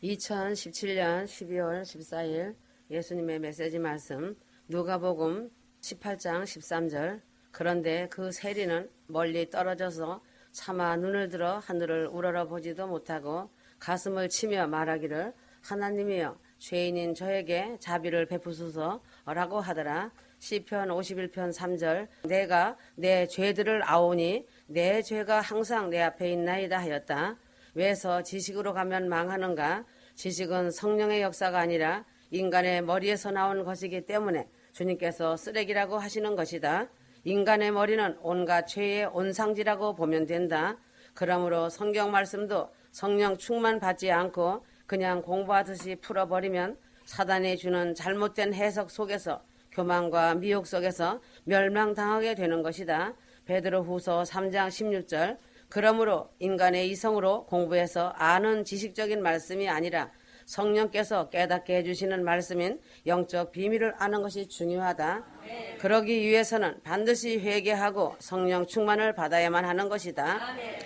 2017년 12월 14일 예수님의 메시지 말씀 누가복음 18장 13절. 그런데 그 세리는 멀리 떨어져서 차마 눈을 들어 하늘을 우러러보지도 못하고 가슴을 치며 말하기를 하나님이여 죄인인 저에게 자비를 베푸소서라고 하더라. 시편 51편 3절. 내가 내 죄들을 아오니 내 죄가 항상 내 앞에 있나이다 하였다. 왜서 지식으로 가면 망하는가? 지식은 성령의 역사가 아니라 인간의 머리에서 나온 것이기 때문에 주님께서 쓰레기라고 하시는 것이다. 인간의 머리는 온갖 죄의 온상지라고 보면 된다. 그러므로 성경 말씀도 성령 충만 받지 않고 그냥 공부하듯이 풀어버리면 사단이 주는 잘못된 해석 속에서 교만과 미혹 속에서 멸망당하게 되는 것이다. 베드로후서 3장 16절. 그러므로 인간의 이성으로 공부해서 아는 지식적인 말씀이 아니라 성령께서 깨닫게 해주시는 말씀인 영적 비밀을 아는 것이 중요하다. 그러기 위해서는 반드시 회개하고 성령 충만을 받아야만 하는 것이다.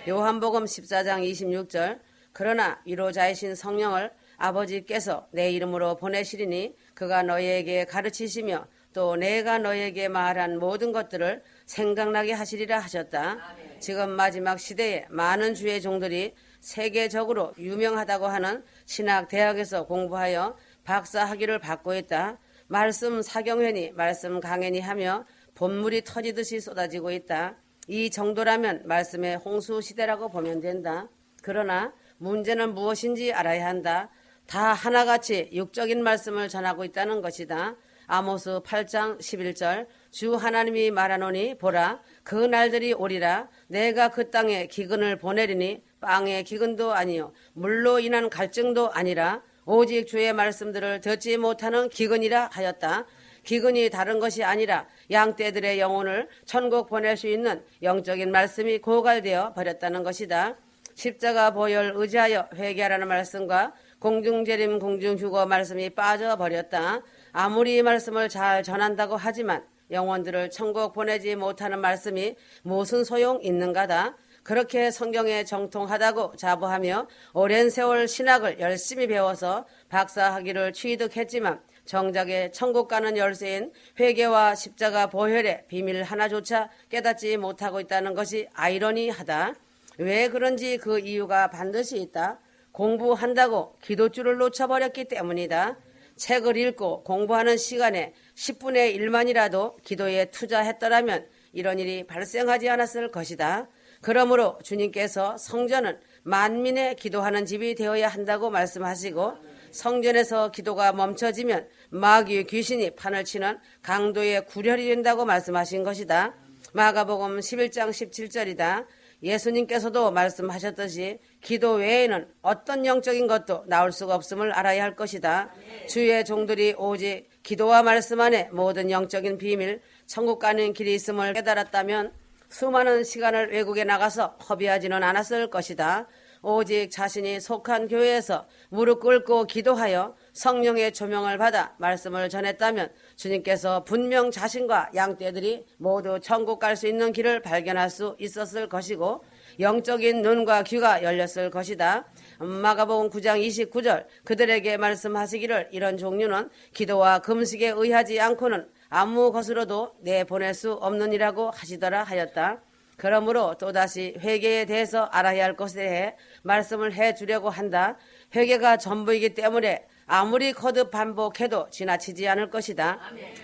요한복음 14장 26절. 그러나 위로자이신 성령을 아버지께서 내 이름으로 보내시리니 그가 너희에게 가르치시며 또 내가 너희에게 말한 모든 것들을 생각나게 하시리라 하셨다. 지금 마지막 시대에 많은 주의 종들이 세계적으로 유명하다고 하는 신학대학에서 공부하여 박사 학위를 받고 있다. 말씀 사경회니 말씀 강연이 하며 본물이 터지듯이 쏟아지고 있다. 이 정도라면 말씀의 홍수 시대라고 보면 된다. 그러나 문제는 무엇인지 알아야 한다. 다 하나같이 육적인 말씀을 전하고 있다는 것이다. 아모스 8장 11절. 주 하나님이 말하노니 보라 그 날들이 오리라. 내가 그 땅에 기근을 보내리니 빵의 기근도 아니요 물로 인한 갈증도 아니라 오직 주의 말씀들을 듣지 못하는 기근이라 하였다. 기근이 다른 것이 아니라 양떼들의 영혼을 천국 보낼 수 있는 영적인 말씀이 고갈되어 버렸다는 것이다. 십자가 보혈 의지하여 회개하라는 말씀과 공중재림 공중휴거 말씀이 빠져버렸다. 아무리 이 말씀을 잘 전한다고 하지만 영혼들을 천국 보내지 못하는 말씀이 무슨 소용 있는가다. 그렇게 성경에 정통하다고 자부하며 오랜 세월 신학을 열심히 배워서 박사 학위를 취득했지만 정작에 천국 가는 열쇠인 회개와 십자가 보혈의 비밀 하나조차 깨닫지 못하고 있다는 것이 아이러니하다. 왜 그런지 그 이유가 반드시 있다. 공부한다고 기도줄을 놓쳐버렸기 때문이다. 책을 읽고 공부하는 시간에 10분의 1만이라도 기도에 투자했더라면 이런 일이 발생하지 않았을 것이다. 그러므로 주님께서 성전은 만민의 기도하는 집이 되어야 한다고 말씀하시고 성전에서 기도가 멈춰지면 마귀 귀신이 판을 치는 강도의 구렬이 된다고 말씀하신 것이다. 마가복음 11장 17절이다. 예수님께서도 말씀하셨듯이 기도 외에는 어떤 영적인 것도 나올 수가 없음을 알아야 할 것이다. 주의 종들이 오직 기도와 말씀 안에 모든 영적인 비밀, 천국 가는 길이 있음을 깨달았다면 수많은 시간을 외국에 나가서 허비하지는 않았을 것이다. 오직 자신이 속한 교회에서 무릎 꿇고 기도하여 성령의 조명을 받아 말씀을 전했다면 주님께서 분명 자신과 양떼들이 모두 천국 갈 수 있는 길을 발견할 수 있었을 것이고 영적인 눈과 귀가 열렸을 것이다. 마가복음 9장 29절. 그들에게 말씀하시기를 이런 종류는 기도와 금식에 의하지 않고는 아무 것으로도 내보낼 수 없느니라고 하시더라 하였다. 그러므로 또다시 회개에 대해서 알아야 할 것에 대해 말씀을 해주려고 한다. 회개가 전부이기 때문에 아무리 거듭 반복해도 지나치지 않을 것이다.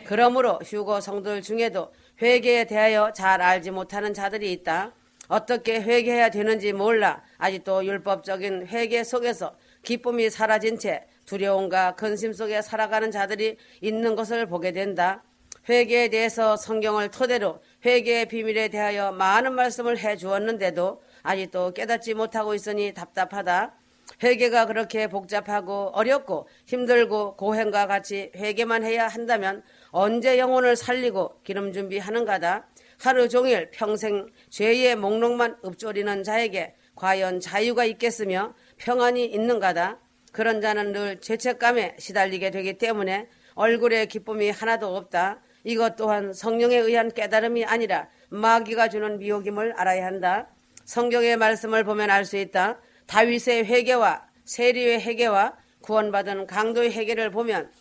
그러므로 휴거 성도들 중에도 회개에 대하여 잘 알지 못하는 자들이 있다. 어떻게 회개해야 되는지 몰라 아직도 율법적인 회개 속에서 기쁨이 사라진 채 두려움과 근심 속에 살아가는 자들이 있는 것을 보게 된다. 회개에 대해서 성경을 토대로 회개의 비밀에 대하여 많은 말씀을 해주었는데도 아직도 깨닫지 못하고 있으니 답답하다. 회개가 그렇게 복잡하고 어렵고 힘들고 고행과 같이 회개만 해야 한다면 언제 영혼을 살리고 기름 준비하는가다. 하루 종일 평생 죄의 목록만 읊조리는 자에게 과연 자유가 있겠으며 평안이 있는가다. 그런 자는 늘 죄책감에 시달리게 되기 때문에 얼굴에 기쁨이 하나도 없다. 이것 또한 성령에 의한 깨달음이 아니라 마귀가 주는 미혹임을 알아야 한다. 성경의 말씀을 보면 알 수 있다. 다윗의 회개와 세리의 회개와 구원받은 강도의 회개를 보면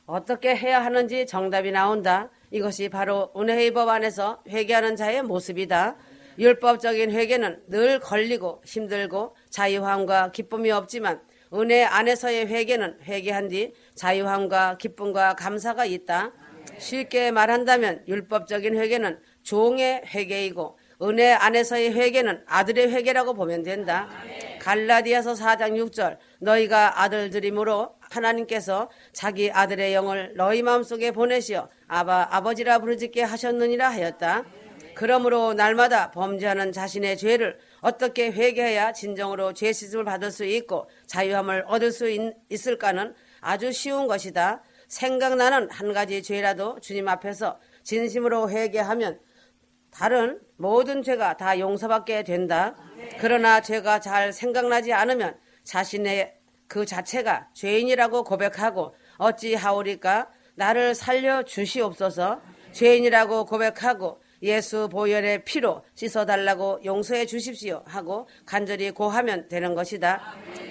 어떻게 해야 하는지 정답이 나온다. 이것이 바로 은혜의 법 안에서 회개하는 자의 모습이다. 율법적인 회개는 늘 걸리고 힘들고 자유함과 기쁨이 없지만 은혜 안에서의 회개는 회개한 뒤 자유함과 기쁨과 감사가 있다. 쉽게 말한다면 율법적인 회개는 종의 회개이고 은혜 안에서의 회개는 아들의 회개라고 보면 된다. 갈라디아서 4장 6절 너희가 아들들이므로 하나님께서 자기 아들의 영을 너희 마음속에 보내시어 아버지라 부르짖게 하셨느니라 하였다. 그러므로 날마다 범죄하는 자신의 죄를 어떻게 회개해야 진정으로 죄 씻음을 받을 수 있고 자유함을 얻을 수 있을까는 아주 쉬운 것이다. 생각나는 한 가지 죄라도 주님 앞에서 진심으로 회개하면 다른 모든 죄가 다 용서받게 된다. 그러나 죄가 잘 생각나지 않으면 자신의 그 자체가 죄인이라고 고백하고 어찌하오리까 나를 살려주시옵소서. 죄인이라고 고백하고 예수 보혈의 피로 씻어달라고 용서해 주십시오 하고 간절히 고하면 되는 것이다.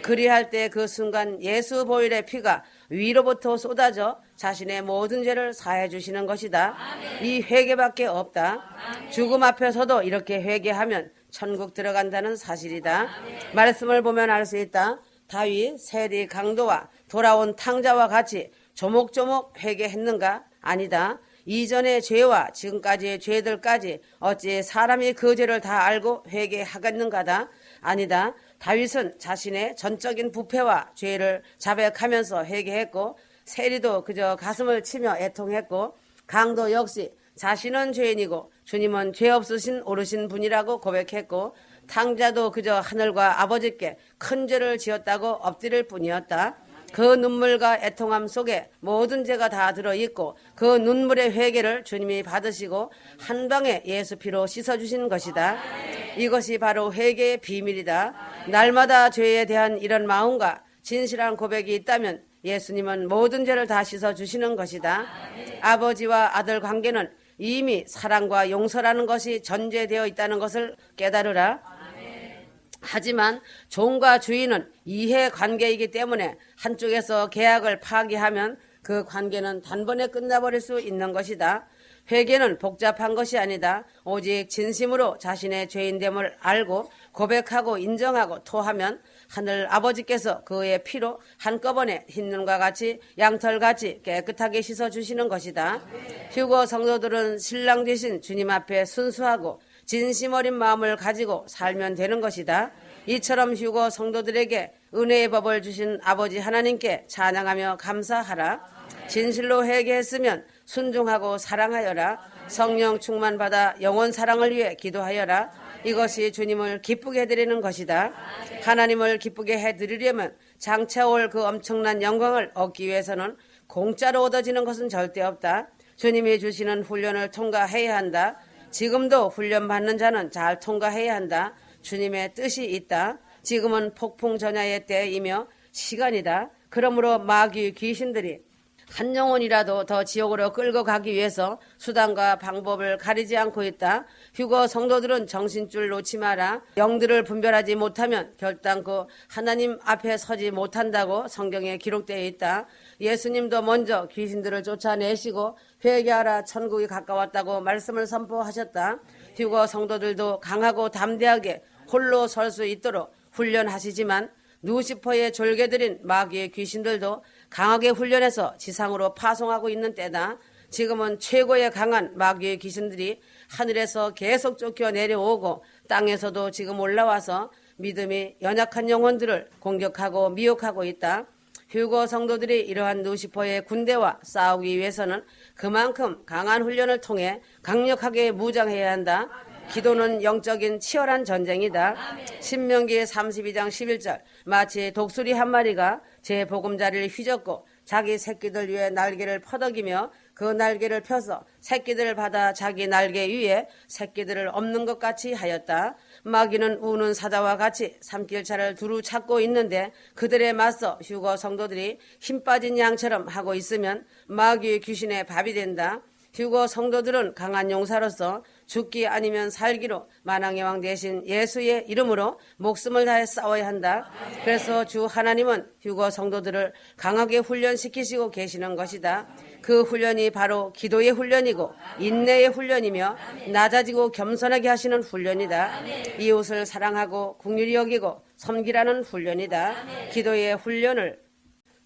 그리할 때 그 순간 예수 보혈의 피가 위로부터 쏟아져 자신의 모든 죄를 사해 주시는 것이다. 이 회개밖에 없다. 죽음 앞에서도 이렇게 회개하면 천국 들어간다는 사실이다. 말씀을 보면 알 수 있다. 다윗 세리 강도와 돌아온 탕자와 같이 조목조목 회개했는가? 아니다. 이전의 죄와 지금까지의 죄들까지 어찌 사람이 그 죄를 다 알고 회개하겠는가다? 아니다. 다윗은 자신의 전적인 부패와 죄를 자백하면서 회개했고 세리도 그저 가슴을 치며 애통했고 강도 역시 자신은 죄인이고 주님은 죄 없으신 오르신 분이라고 고백했고 탕자도 그저 하늘과 아버지께 큰 죄를 지었다고 엎드릴 뿐이었다. 그 눈물과 애통함 속에 모든 죄가 다 들어있고 그 눈물의 회개를 주님이 받으시고 한 방에 예수 피로 씻어주신 것이다. 이것이 바로 회개의 비밀이다. 날마다 죄에 대한 이런 마음과 진실한 고백이 있다면 예수님은 모든 죄를 다 씻어주시는 것이다. 아버지와 아들 관계는 이미 사랑과 용서라는 것이 전제되어 있다는 것을 깨달으라. 하지만 종과 주인은 이해관계이기 때문에 한쪽에서 계약을 파기하면 그 관계는 단번에 끝나버릴 수 있는 것이다. 회개는 복잡한 것이 아니다. 오직 진심으로 자신의 죄인됨을 알고 고백하고 인정하고 토하면 하늘 아버지께서 그의 피로 한꺼번에 흰눈과 같이 양털같이 깨끗하게 씻어주시는 것이다. 휴거 성도들은 신랑 되신 주님 앞에 순수하고 진심 어린 마음을 가지고 살면 되는 것이다. 이처럼 휴거 성도들에게 은혜의 법을 주신 아버지 하나님께 찬양하며 감사하라. 진실로 회개했으면 순종하고 사랑하여라. 성령 충만받아 영원 사랑을 위해 기도하여라. 이것이 주님을 기쁘게 해드리는 것이다. 하나님을 기쁘게 해드리려면 장차 올 그 엄청난 영광을 얻기 위해서는 공짜로 얻어지는 것은 절대 없다. 주님이 주시는 훈련을 통과해야 한다. 지금도 훈련받는 자는 잘 통과해야 한다. 주님의 뜻이 있다. 지금은 폭풍 전야의 때이며 시간이다. 그러므로 마귀 귀신들이 한 영혼이라도 더 지옥으로 끌고 가기 위해서 수단과 방법을 가리지 않고 있다. 휴거 성도들은 정신줄 놓지 마라. 영들을 분별하지 못하면 결단코 하나님 앞에 서지 못한다고 성경에 기록되어 있다. 예수님도 먼저 귀신들을 쫓아내시고 회개하라 천국이 가까웠다고 말씀을 선포하셨다. 휴거 성도들도 강하고 담대하게 홀로 설 수 있도록 훈련하시지만 루시퍼의 졸개들인 마귀의 귀신들도 강하게 훈련해서 지상으로 파송하고 있는 때다. 지금은 최고의 강한 마귀의 귀신들이 하늘에서 계속 쫓겨 내려오고 땅에서도 지금 올라와서 믿음이 연약한 영혼들을 공격하고 미혹하고 있다. 휴거 성도들이 이러한 루시퍼의 군대와 싸우기 위해서는 그만큼 강한 훈련을 통해 강력하게 무장해야 한다. 기도는 영적인 치열한 전쟁이다. 신명기 32장 11절 마치 독수리 한 마리가 제 보금자리를 휘젓고 자기 새끼들 위에 날개를 퍼덕이며 그 날개를 펴서 새끼들을 받아 자기 날개 위에 새끼들을 엎는 것 같이 하였다. 마귀는 우는 사자와 같이 삼킬차를 두루 찾고 있는데 그들에 맞서 휴거 성도들이 힘 빠진 양처럼 하고 있으면 마귀의 귀신의 밥이 된다. 휴거 성도들은 강한 용사로서 죽기 아니면 살기로 만왕의 왕 대신 예수의 이름으로 목숨을 다해 싸워야 한다. 그래서 주 하나님은 휴거 성도들을 강하게 훈련시키시고 계시는 것이다. 그 훈련이 바로 기도의 훈련이고 인내의 훈련이며 낮아지고 겸손하게 하시는 훈련이다. 이웃을 사랑하고 긍휼히 여기고 섬기라는 훈련이다. 기도의 훈련을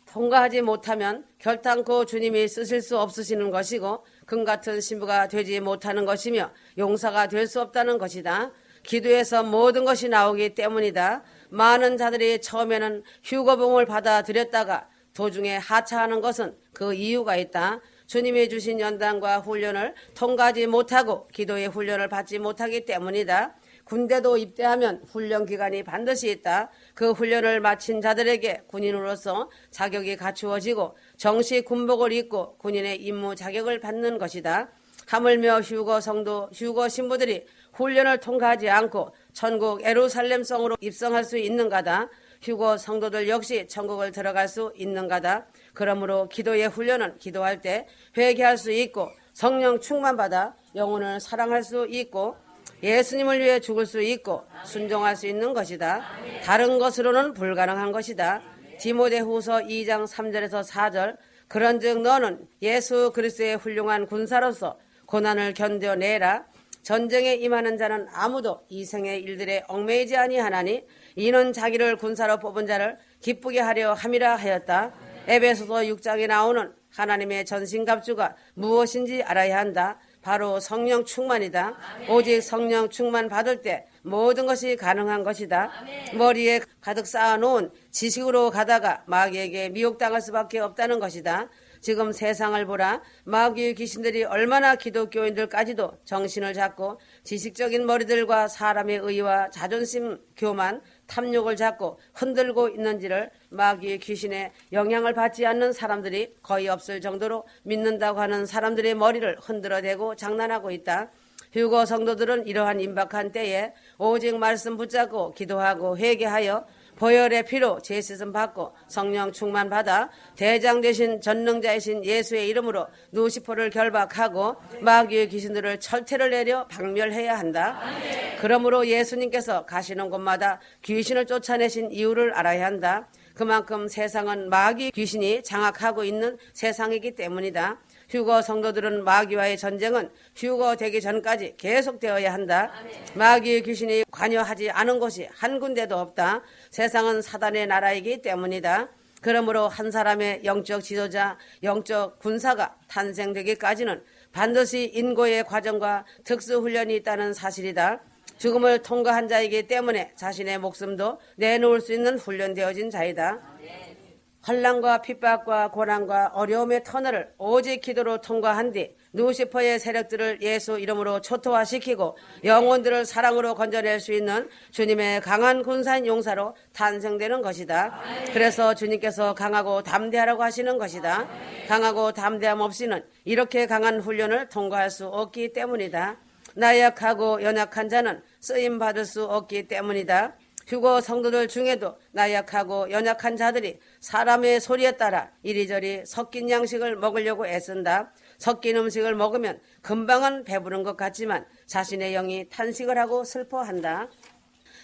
통과하지 못하면 결단코 주님이 쓰실 수 없으시는 것이고 금같은 신부가 되지 못하는 것이며 용사가 될 수 없다는 것이다. 기도에서 모든 것이 나오기 때문이다. 많은 자들이 처음에는 휴거봉을 받아들였다가 도중에 하차하는 것은 그 이유가 있다. 주님이 주신 연단과 훈련을 통과하지 못하고 기도의 훈련을 받지 못하기 때문이다. 군대도 입대하면 훈련 기간이 반드시 있다. 그 훈련을 마친 자들에게 군인으로서 자격이 갖추어지고 정식 군복을 입고 군인의 임무 자격을 받는 것이다. 하물며 휴거 성도, 휴거 신부들이 훈련을 통과하지 않고 천국 예루살렘성으로 입성할 수 있는가다. 휴거 성도들 역시 천국을 들어갈 수 있는가다. 그러므로 기도의 훈련은 기도할 때 회개할 수 있고 성령 충만받아 영혼을 사랑할 수 있고 예수님을 위해 죽을 수 있고 순종할 수 있는 것이다. 다른 것으로는 불가능한 것이다. 디모데후서 2장 3절에서 4절 그런즉 너는 예수 그리스도의 훌륭한 군사로서 고난을 견뎌내라. 전쟁에 임하는 자는 아무도 이 생의 일들에 얽매이지 아니하나니 이는 자기를 군사로 뽑은 자를 기쁘게 하려 함이라 하였다. 에베소서 6장에 나오는 하나님의 전신갑주가 무엇인지 알아야 한다. 바로 성령 충만이다. 오직 성령 충만 받을 때 모든 것이 가능한 것이다. 머리에 가득 쌓아놓은 지식으로 가다가 마귀에게 미혹당할 수밖에 없다는 것이다. 지금 세상을 보라. 마귀의 귀신들이 얼마나 기독교인들까지도 정신을 잡고 지식적인 머리들과 사람의 의와 자존심, 교만, 탐욕을 잡고 흔들고 있는지를 마귀의 귀신에 영향을 받지 않는 사람들이 거의 없을 정도로 믿는다고 하는 사람들의 머리를 흔들어대고 장난하고 있다. 휴거 성도들은 이러한 임박한 때에 오직 말씀 붙잡고 기도하고 회개하여 보혈의 피로 제시씀 받고 성령 충만 받아 대장 되신 전능자이신 예수의 이름으로 누시포를 결박하고 마귀의 귀신들을 철퇴를 내려 박멸해야 한다. 그러므로 예수님께서 가시는 곳마다 귀신을 쫓아내신 이유를 알아야 한다. 그만큼 세상은 마귀 귀신이 장악하고 있는 세상이기 때문이다. 휴거 성도들은 마귀와의 전쟁은 휴거 되기 전까지 계속되어야 한다. 마귀의 귀신이 관여하지 않은 곳이 한 군데도 없다. 세상은 사단의 나라이기 때문이다. 그러므로 한 사람의 영적 지도자, 영적 군사가 탄생되기까지는 반드시 인고의 과정과 특수훈련이 있다는 사실이다. 죽음을 통과한 자이기 때문에 자신의 목숨도 내놓을 수 있는 훈련되어진 자이다. 환난과 핍박과 고난과 어려움의 터널을 오직 기도로 통과한 뒤 누시퍼의 세력들을 예수 이름으로 초토화시키고 영혼들을 사랑으로 건져낼 수 있는 주님의 강한 군사인 용사로 탄생되는 것이다. 그래서 주님께서 강하고 담대하라고 하시는 것이다. 강하고 담대함 없이는 이렇게 강한 훈련을 통과할 수 없기 때문이다. 나약하고 연약한 자는 쓰임받을 수 없기 때문이다. 휴거 성도들 중에도 나약하고 연약한 자들이 사람의 소리에 따라 이리저리 섞인 양식을 먹으려고 애쓴다. 섞인 음식을 먹으면 금방은 배부른 것 같지만 자신의 영이 탄식을 하고 슬퍼한다.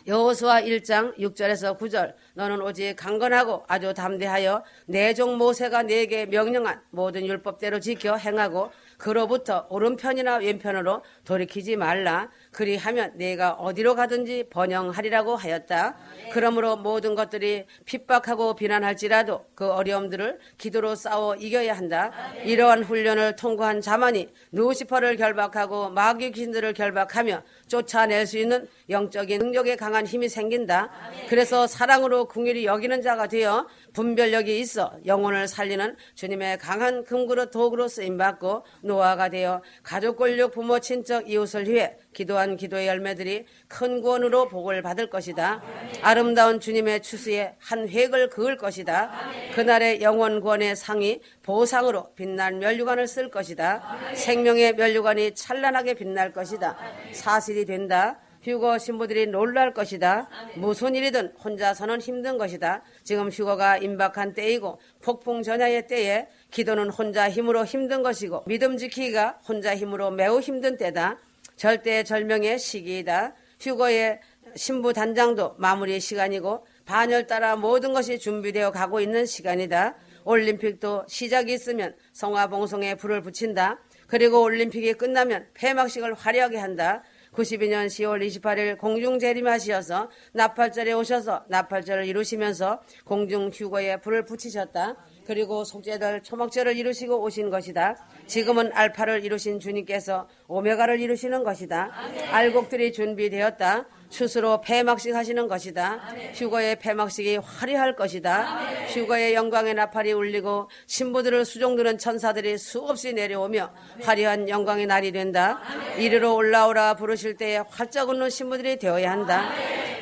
여호수아 1장 6절에서 9절 너는 오직 강건하고 아주 담대하여 내 종 모세가 네게 명령한 모든 율법대로 지켜 행하고 그로부터 오른편이나 왼편으로 돌이키지 말라. 그리하면 네가 어디로 가든지 번영하리라고 하였다. 그러므로 모든 것들이 핍박하고 비난할지라도 그 어려움들을 기도로 싸워 이겨야 한다. 이러한 훈련을 통과한 자만이 누시퍼를 결박하고 마귀 귀신들을 결박하며 쫓아낼 수 있는 영적인 능력에 강한 힘이 생긴다. 그래서 사랑으로 긍휼히 여기는 자가 되어 분별력이 있어 영혼을 살리는 주님의 강한 금그릇 도구로 쓰임받고 노아가 되어 가족 권력 부모 친척 이웃을 위해 기도한 기도의 열매들이 큰 구원으로 복을 받을 것이다. 아름다운 주님의 추수에 한 획을 그을 것이다. 그날의 영원 구원의 상이 보상으로 빛난 면류관을 쓸 것이다. 생명의 면류관이 찬란하게 빛날 것이다. 사실이 된다. 휴거 신부들이 놀랄 것이다. 무슨 일이든 혼자서는 힘든 것이다. 지금 휴거가 임박한 때이고 폭풍전야의 때에 기도는 혼자 힘으로 힘든 것이고 믿음 지키기가 혼자 힘으로 매우 힘든 때다. 절대절명의 시기이다. 휴거의 신부 단장도 마무리 시간이고 반열 따라 모든 것이 준비되어 가고 있는 시간이다. 올림픽도 시작이 있으면 성화봉송에 불을 붙인다. 그리고 올림픽이 끝나면 폐막식을 화려하게 한다. 92년 10월 28일 공중 재림하시어서 나팔절에 오셔서 나팔절을 이루시면서 공중 휴거에 불을 붙이셨다. 그리고 속죄절 초막절을 이루시고 오신 것이다. 지금은 알파를 이루신 주님께서 오메가를 이루시는 것이다. 알곡들이 준비되었다. 추수로 폐막식 하시는 것이다. 휴거의 폐막식이 화려할 것이다. 휴거의 영광의 나팔이 울리고 신부들을 수종드는 천사들이 수없이 내려오며 화려한 영광의 날이 된다. 이리로 올라오라 부르실 때에 활짝 웃는 신부들이 되어야 한다.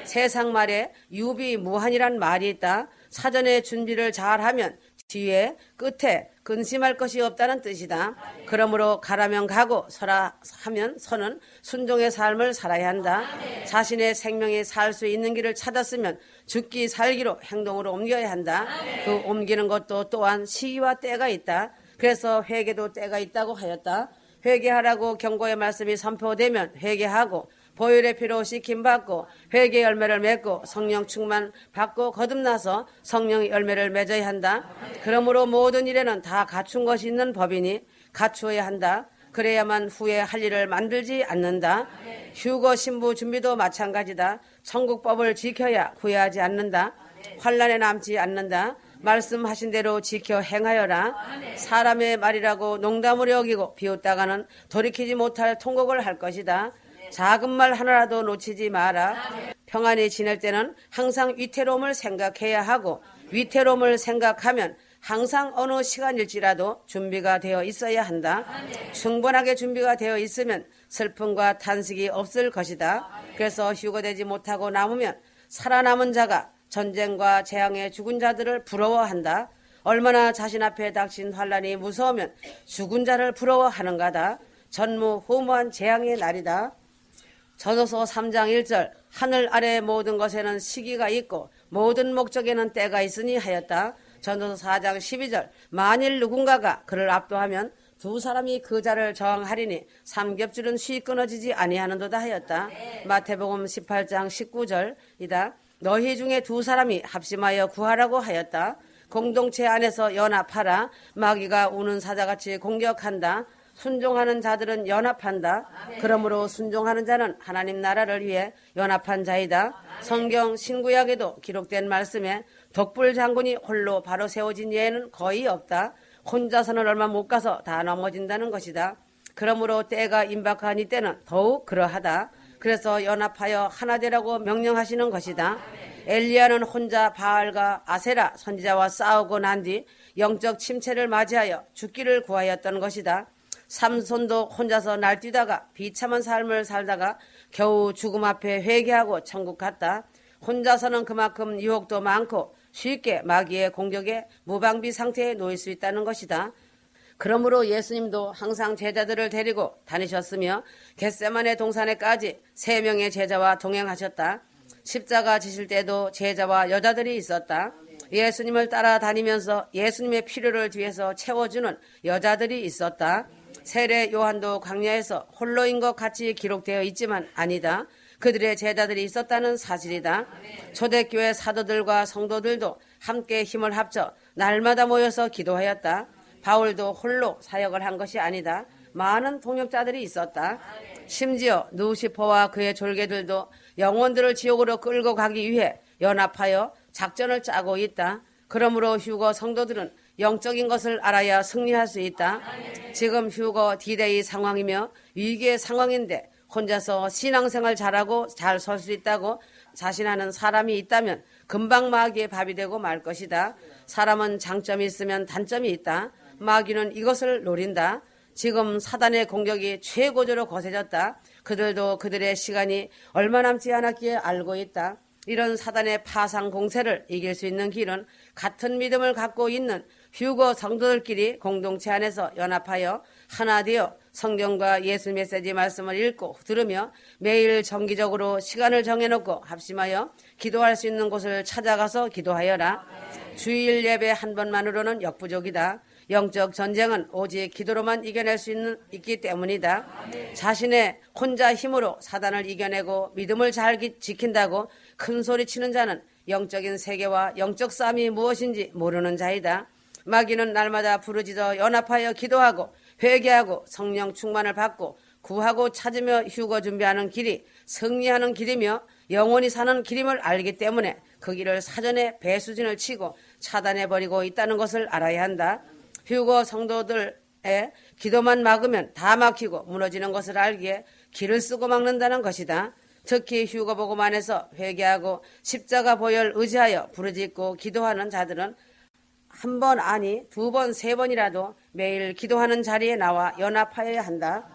세상 말에 유비무한이란 말이 있다. 사전에 준비를 잘하면 뒤에 끝에 근심할 것이 없다는 뜻이다. 그러므로 가라면 가고 서라 하면 서는 순종의 삶을 살아야 한다. 자신의 생명이 살 수 있는 길을 찾았으면 죽기 살기로 행동으로 옮겨야 한다. 그 옮기는 것도 또한 시기와 때가 있다. 그래서 회개도 때가 있다고 하였다. 회개하라고 경고의 말씀이 선포되면 회개하고 보혈의 피로 씻김받고 회개 열매를 맺고 성령 충만 받고 거듭나서 성령의 열매를 맺어야 한다. 그러므로 모든 일에는 다 갖춘 것이 있는 법이니 갖추어야 한다. 그래야만 후에 할 일을 만들지 않는다. 휴거 신부 준비도 마찬가지다. 천국법을 지켜야 후회하지 않는다. 환난에 남지 않는다. 말씀하신 대로 지켜 행하여라. 사람의 말이라고 농담으로 여기고 비웃다가는 돌이키지 못할 통곡을 할 것이다. 작은 말 하나라도 놓치지 마라. 평안히 지낼 때는 항상 위태로움을 생각해야 하고 위태로움을 생각하면 항상 어느 시간일지라도 준비가 되어 있어야 한다. 충분하게 준비가 되어 있으면 슬픔과 탄식이 없을 것이다. 그래서 휴거되지 못하고 남으면 살아남은 자가 전쟁과 재앙에 죽은 자들을 부러워한다. 얼마나 자신 앞에 닥친 환난이 무서우면 죽은 자를 부러워하는가다. 전무후무한 재앙의 날이다. 전도서 3장 1절 하늘 아래 모든 것에는 시기가 있고 모든 목적에는 때가 있으니 하였다. 전도서 4장 12절 만일 누군가가 그를 압도하면 두 사람이 그 자를 저항하리니 삼겹줄은 쉬 끊어지지 아니하는도다 하였다. 마태복음 18장 19절이다. 너희 중에 두 사람이 합심하여 구하라고 하였다. 공동체 안에서 연합하라. 마귀가 우는 사자같이 공격한다. 순종하는 자들은 연합한다. 그러므로 순종하는 자는 하나님 나라를 위해 연합한 자이다. 성경 신구약에도 기록된 말씀에 덕불 장군이 홀로 바로 세워진 예는 거의 없다. 혼자서는 얼마 못 가서 다 넘어진다는 것이다. 그러므로 때가 임박한 이때는 더욱 그러하다. 그래서 연합하여 하나 되라고 명령하시는 것이다. 엘리야는 혼자 바알과 아세라 선지자와 싸우고 난 뒤 영적 침체를 맞이하여 죽기를 구하였던 것이다. 삼손도 혼자서 날뛰다가 비참한 삶을 살다가 겨우 죽음 앞에 회개하고 천국 갔다. 혼자서는 그만큼 유혹도 많고 쉽게 마귀의 공격에 무방비 상태에 놓일 수 있다는 것이다. 그러므로 예수님도 항상 제자들을 데리고 다니셨으며 겟세마네 동산에까지 3명의 제자와 동행하셨다. 십자가 지실 때도 제자와 여자들이 있었다. 예수님을 따라다니면서 예수님의 필요를 뒤에서 채워주는 여자들이 있었다. 세례 요한도 광야에서 홀로인 것 같이 기록되어 있지만 아니다. 그들의 제자들이 있었다는 사실이다. 초대교회 사도들과 성도들도 함께 힘을 합쳐 날마다 모여서 기도하였다. 바울도 홀로 사역을 한 것이 아니다. 많은 동역자들이 있었다. 심지어 누시퍼와 그의 졸개들도 영혼들을 지옥으로 끌고 가기 위해 연합하여 작전을 짜고 있다. 그러므로 휴거 성도들은 영적인 것을 알아야 승리할 수 있다. 지금 휴거 디데이 상황이며 위기의 상황인데 혼자서 신앙생활 잘하고 잘 설 수 있다고 자신하는 사람이 있다면 금방 마귀의 밥이 되고 말 것이다. 사람은 장점이 있으면 단점이 있다. 마귀는 이것을 노린다. 지금 사단의 공격이 최고조로 거세졌다. 그들도 그들의 시간이 얼마 남지 않았기에 알고 있다. 이런 사단의 파상 공세를 이길 수 있는 길은 같은 믿음을 갖고 있는 휴거 성도들끼리 공동체 안에서 연합하여 하나 되어 성경과 예수 메시지 말씀을 읽고 들으며 매일 정기적으로 시간을 정해놓고 합심하여 기도할 수 있는 곳을 찾아가서 기도하여라. 주일 예배 한 번만으로는 역부족이다. 영적 전쟁은 오직 기도로만 이겨낼 수 있기 때문이다. 자신의 혼자 힘으로 사단을 이겨내고 믿음을 잘 지킨다고 큰 소리 치는 자는 영적인 세계와 영적 싸움이 무엇인지 모르는 자이다. 마귀는 날마다 부르짖어 연합하여 기도하고 회개하고 성령 충만을 받고 구하고 찾으며 휴거 준비하는 길이 승리하는 길이며 영원히 사는 길임을 알기 때문에 그 길을 사전에 배수진을 치고 차단해버리고 있다는 것을 알아야 한다. 휴거 성도들의 기도만 막으면 다 막히고 무너지는 것을 알기에 길을 쓰고 막는다는 것이다. 특히 휴거 복음 안에서 회개하고 십자가 보혈 의지하여 부르짖고 기도하는 자들은 한 번 아니 두 번, 세 번이라도 매일 기도하는 자리에 나와 연합하여야 한다.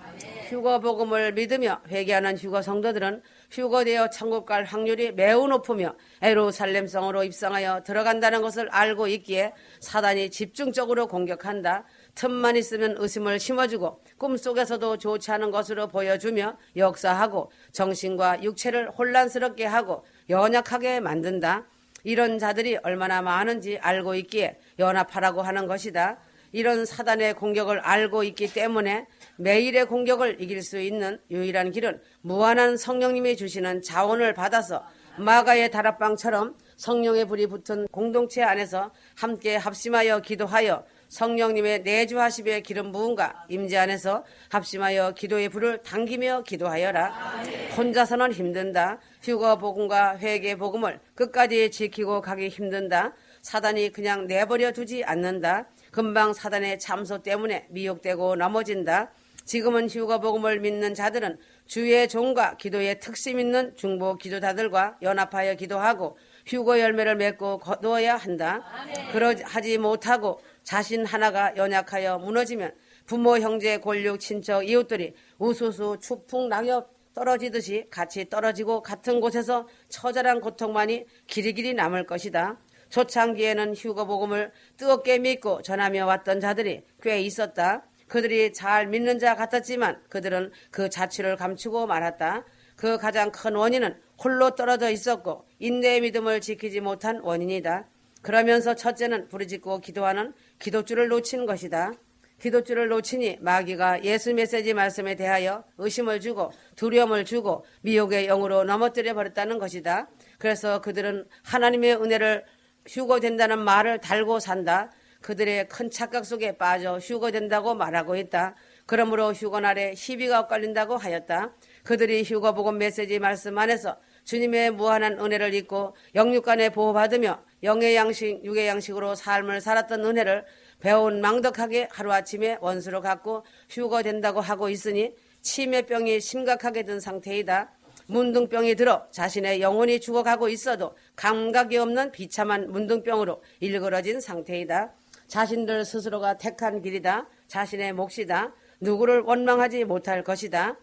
휴거 복음을 믿으며 회개하는 휴거 성도들은 휴거되어 천국 갈 확률이 매우 높으며 예루살렘성으로 입성하여 들어간다는 것을 알고 있기에 사단이 집중적으로 공격한다. 틈만 있으면 의심을 심어주고 꿈속에서도 좋지 않은 것으로 보여주며 역사하고 정신과 육체를 혼란스럽게 하고 연약하게 만든다. 이런 자들이 얼마나 많은지 알고 있기에 연합하라고 하는 것이다. 이런 사단의 공격을 알고 있기 때문에 매일의 공격을 이길 수 있는 유일한 길은 무한한 성령님이 주시는 자원을 받아서 마가의 다락방처럼 성령의 불이 붙은 공동체 안에서 함께 합심하여 기도하여 성령님의 내주하심의 기름 부음과 임재 안에서 합심하여 기도의 불을 당기며 기도하여라. 혼자서는 힘든다. 휴거 복음과 회개 복음을 끝까지 지키고 가기 힘든다. 사단이 그냥 내버려 두지 않는다. 금방 사단의 참소 때문에 미혹되고 넘어진다. 지금은 휴거 복음을 믿는 자들은 주의 종과 기도의 특심 있는 중보 기도자들과 연합하여 기도하고 휴거 열매를 맺고 거두어야 한다. 그러하지 못하고 자신 하나가 연약하여 무너지면 부모, 형제, 골육, 친척, 이웃들이 우수수, 추풍, 낙엽 떨어지듯이 같이 떨어지고 같은 곳에서 처절한 고통만이 길이길이 남을 것이다. 초창기에는 휴거 복음을 뜨겁게 믿고 전하며 왔던 자들이 꽤 있었다. 그들이 잘 믿는 자 같았지만 그들은 그 자취를 감추고 말았다. 그 가장 큰 원인은 홀로 떨어져 있었고 인내의 믿음을 지키지 못한 원인이다. 그러면서 첫째는 부르짖고 기도하는 기도줄을 놓친 것이다. 기도줄을 놓치니 마귀가 예수 메시지 말씀에 대하여 의심을 주고 두려움을 주고 미혹의 영으로 넘어뜨려 버렸다는 것이다. 그래서 그들은 하나님의 은혜를 휴거된다는 말을 달고 산다. 그들의 큰 착각 속에 빠져 휴거된다고 말하고 있다. 그러므로 휴거날에 시비가 엇갈린다고 하였다. 그들이 휴거 복음 메시지 말씀 안에서 주님의 무한한 은혜를 잊고 영육간에 보호받으며 영의 양식, 육의 양식으로 삶을 살았던 은혜를 배운 망덕하게 하루아침에 원수로 갖고 휴거된다고 하고 있으니 치매병이 심각하게 든 상태이다. 문둥병이 들어 자신의 영혼이 죽어가고 있어도 감각이 없는 비참한 문둥병으로 일그러진 상태이다. 자신들 스스로가 택한 길이다. 자신의 몫이다. 누구를 원망하지 못할 것이다.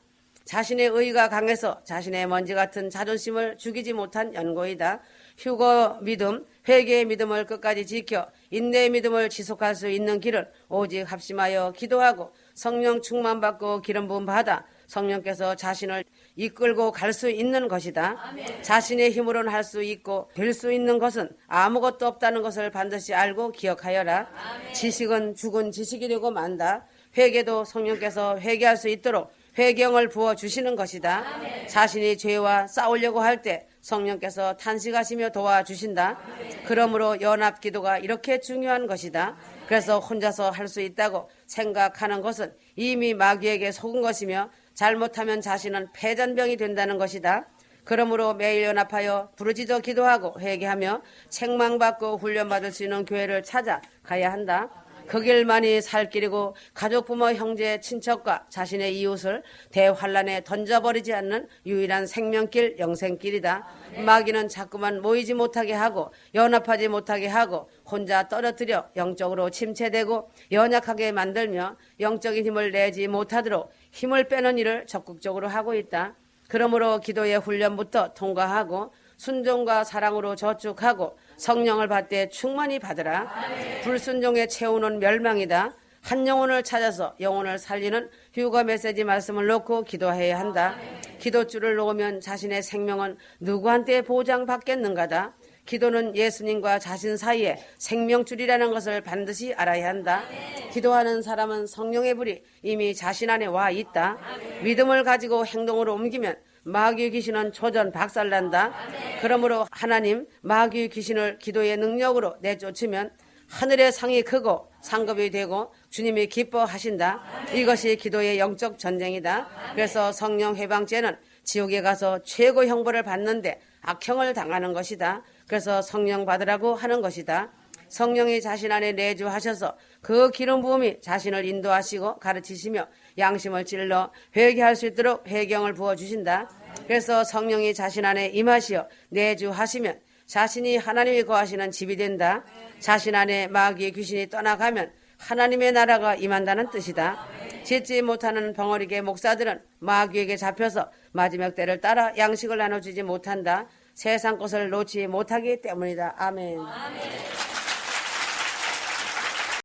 자신의 의가 강해서 자신의 먼지 같은 자존심을 죽이지 못한 연고이다. 휴거 믿음, 회개의 믿음을 끝까지 지켜 인내의 믿음을 지속할 수 있는 길은 오직 합심하여 기도하고 성령 충만받고 기름 부음 받아 성령께서 자신을 이끌고 갈 수 있는 것이다. 아멘. 자신의 힘으로는 할 수 있고 될 수 있는 것은 아무것도 없다는 것을 반드시 알고 기억하여라. 아멘. 지식은 죽은 지식이 되고 만다. 회개도 성령께서 회개할 수 있도록 회경을 부어주시는 것이다. 아멘. 자신이 죄와 싸우려고 할 때 성령께서 탄식하시며 도와주신다. 아멘. 그러므로 연합기도가 이렇게 중요한 것이다. 그래서 혼자서 할 수 있다고 생각하는 것은 이미 마귀에게 속은 것이며 잘못하면 자신은 패전병이 된다는 것이다. 그러므로 매일 연합하여 부르짖어 기도하고 회개하며 책망받고 훈련받을 수 있는 교회를 찾아가야 한다. 그 길만이 살 길이고 가족, 부모, 형제, 친척과 자신의 이웃을 대환란에 던져버리지 않는 유일한 생명길, 영생길이다. 마귀는 자꾸만 모이지 못하게 하고 연합하지 못하게 하고 혼자 떨어뜨려 영적으로 침체되고 연약하게 만들며 영적인 힘을 내지 못하도록 힘을 빼는 일을 적극적으로 하고 있다. 그러므로 기도의 훈련부터 통과하고 순종과 사랑으로 저축하고 성령을 받되 충만히 받으라. 아멘. 불순종에 채우는 멸망이다. 한 영혼을 찾아서 영혼을 살리는 휴거 메시지 말씀을 놓고 기도해야 한다. 기도줄을 놓으면 자신의 생명은 누구한테 보장받겠는가다. 기도는 예수님과 자신 사이에 생명줄이라는 것을 반드시 알아야 한다. 기도하는 사람은 성령의 불이 이미 자신 안에 와 있다. 믿음을 가지고 행동으로 옮기면 마귀의 귀신은 초전 박살난다. 그러므로 하나님 마귀의 귀신을 기도의 능력으로 내쫓으면 하늘의 상이 크고 상급이 되고 주님이 기뻐하신다. 이것이 기도의 영적 전쟁이다. 그래서 성령 회방죄는 지옥에 가서 최고 형벌을 받는데 악형을 당하는 것이다. 그래서 성령 받으라고 하는 것이다. 성령이 자신 안에 내주하셔서 그 기름 부음이 자신을 인도하시고 가르치시며 양심을 찔러 회개할 수 있도록 회경을 부어주신다. 그래서 성령이 자신 안에 임하시어 내주하시면 자신이 하나님이 거하시는 집이 된다. 자신 안에 마귀의 귀신이 떠나가면 하나님의 나라가 임한다는 뜻이다. 짓지 못하는 벙어리계 목사들은 마귀에게 잡혀서 마지막 때를 따라 양식을 나눠주지 못한다. 세상 것을 놓지 못하기 때문이다. 아멘.